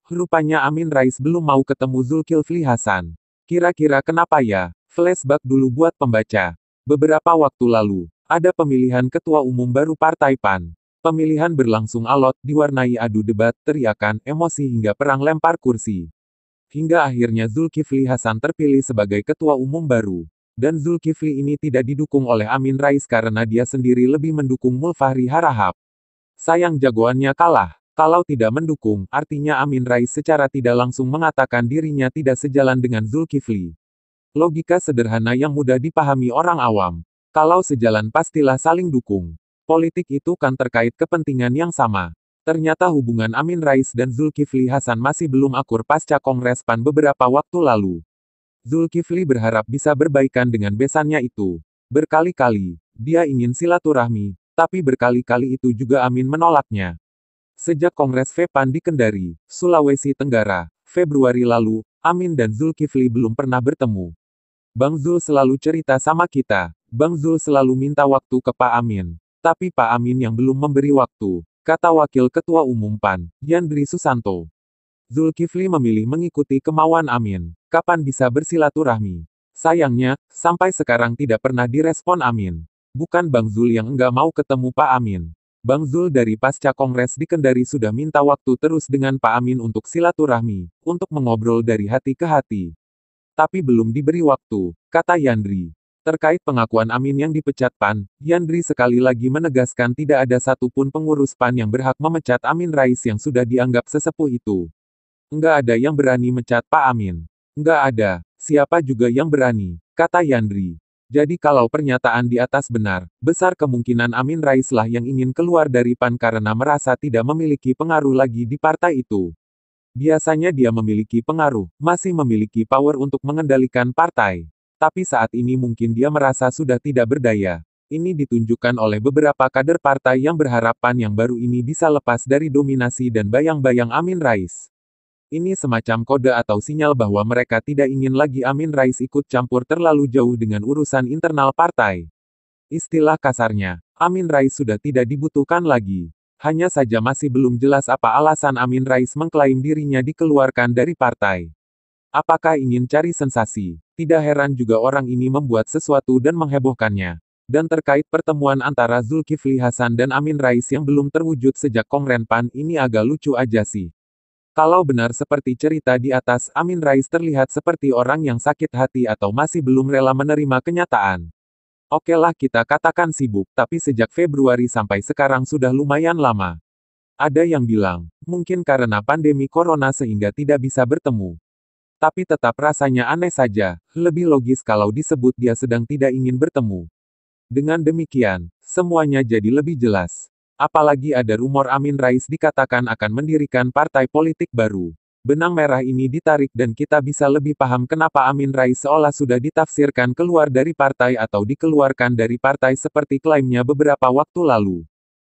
Rupanya Amin Rais belum mau ketemu Zulkifli Hasan. Kira-kira kenapa ya? Flashback dulu buat pembaca. Beberapa waktu lalu, ada pemilihan ketua umum baru Partai PAN. Pemilihan berlangsung alot, diwarnai adu debat, teriakan, emosi hingga perang lempar kursi. Hingga akhirnya Zulkifli Hasan terpilih sebagai ketua umum baru. Dan Zulkifli ini tidak didukung oleh Amin Rais karena dia sendiri lebih mendukung Mulfahri Harahap. Sayang jagoannya kalah. Kalau tidak mendukung, artinya Amin Rais secara tidak langsung mengatakan dirinya tidak sejalan dengan Zulkifli. Logika sederhana yang mudah dipahami orang awam. Kalau sejalan pastilah saling dukung. Politik itu kan terkait kepentingan yang sama. Ternyata hubungan Amin Rais dan Zulkifli Hasan masih belum akur pasca Kongres PAN beberapa waktu lalu. Zulkifli berharap bisa berbaikan dengan besannya itu. Berkali-kali, dia ingin silaturahmi, tapi berkali-kali itu juga Amin menolaknya. Sejak Kongres PAN di Kendari, Sulawesi Tenggara, Februari lalu, Amin dan Zulkifli belum pernah bertemu. Bang Zul selalu cerita sama kita. Bang Zul selalu minta waktu ke Pak Amin. Tapi Pak Amin yang belum memberi waktu, kata Wakil Ketua Umum PAN, Yandri Susanto. Zulkifli memilih mengikuti kemauan Amin. Kapan bisa bersilaturahmi? Sayangnya, sampai sekarang tidak pernah direspon Amin. Bukan Bang Zul yang enggak mau ketemu Pak Amin. Bang Zul dari pasca Kongres di Kendari sudah minta waktu terus dengan Pak Amin untuk silaturahmi, untuk mengobrol dari hati ke hati. Tapi belum diberi waktu, kata Yandri. Terkait pengakuan Amin yang dipecat PAN, Yandri sekali lagi menegaskan tidak ada satupun pengurus PAN yang berhak memecat Amin Rais yang sudah dianggap sesepuh itu. Enggak ada yang berani mecat Pak Amin. Enggak ada, siapa juga yang berani, kata Yandri. Jadi kalau pernyataan di atas benar, besar kemungkinan Amin Rais lah yang ingin keluar dari PAN karena merasa tidak memiliki pengaruh lagi di partai itu. Biasanya dia memiliki pengaruh, masih memiliki power untuk mengendalikan partai. Tapi saat ini mungkin dia merasa sudah tidak berdaya. Ini ditunjukkan oleh beberapa kader partai yang berharap PAN yang baru ini bisa lepas dari dominasi dan bayang-bayang Amin Rais. Ini semacam kode atau sinyal bahwa mereka tidak ingin lagi Amin Rais ikut campur terlalu jauh dengan urusan internal partai. Istilah kasarnya, Amin Rais sudah tidak dibutuhkan lagi. Hanya saja masih belum jelas apa alasan Amin Rais mengklaim dirinya dikeluarkan dari partai. Apakah ingin cari sensasi? Tidak heran juga orang ini membuat sesuatu dan menghebohkannya. Dan terkait pertemuan antara Zulkifli Hasan dan Amin Rais yang belum terwujud sejak Kongres PAN ini agak lucu aja sih. Kalau benar seperti cerita di atas, Amin Rais terlihat seperti orang yang sakit hati atau masih belum rela menerima kenyataan. Okelah kita katakan sibuk, tapi sejak Februari sampai sekarang sudah lumayan lama. Ada yang bilang, mungkin karena pandemi corona sehingga tidak bisa bertemu. Tapi tetap rasanya aneh saja, lebih logis kalau disebut dia sedang tidak ingin bertemu. Dengan demikian, semuanya jadi lebih jelas. Apalagi ada rumor Amin Rais dikatakan akan mendirikan partai politik baru. Benang merah ini ditarik dan kita bisa lebih paham kenapa Amin Rais seolah sudah ditafsirkan keluar dari partai atau dikeluarkan dari partai seperti klaimnya beberapa waktu lalu.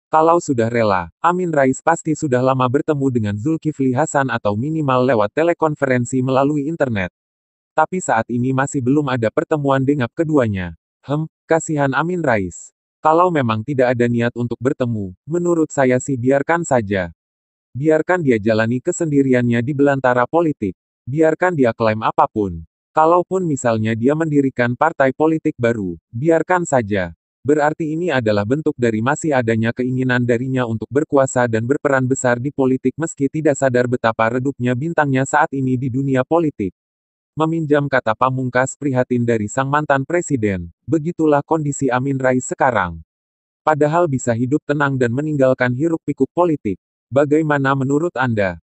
Kalau sudah rela, Amin Rais pasti sudah lama bertemu dengan Zulkifli Hasan atau minimal lewat telekonferensi melalui internet. Tapi saat ini masih belum ada pertemuan dengan keduanya. Kasihan Amin Rais. Kalau memang tidak ada niat untuk bertemu, menurut saya sih biarkan saja. Biarkan dia jalani kesendiriannya di belantara politik. Biarkan dia klaim apapun. Kalaupun misalnya dia mendirikan partai politik baru, biarkan saja. Berarti ini adalah bentuk dari masih adanya keinginan darinya untuk berkuasa dan berperan besar di politik meski tidak sadar betapa redupnya bintangnya saat ini di dunia politik. Meminjam kata pamungkas prihatin dari sang mantan presiden, begitulah kondisi Amin Rais sekarang. Padahal bisa hidup tenang dan meninggalkan hiruk-pikuk politik. Bagaimana menurut Anda?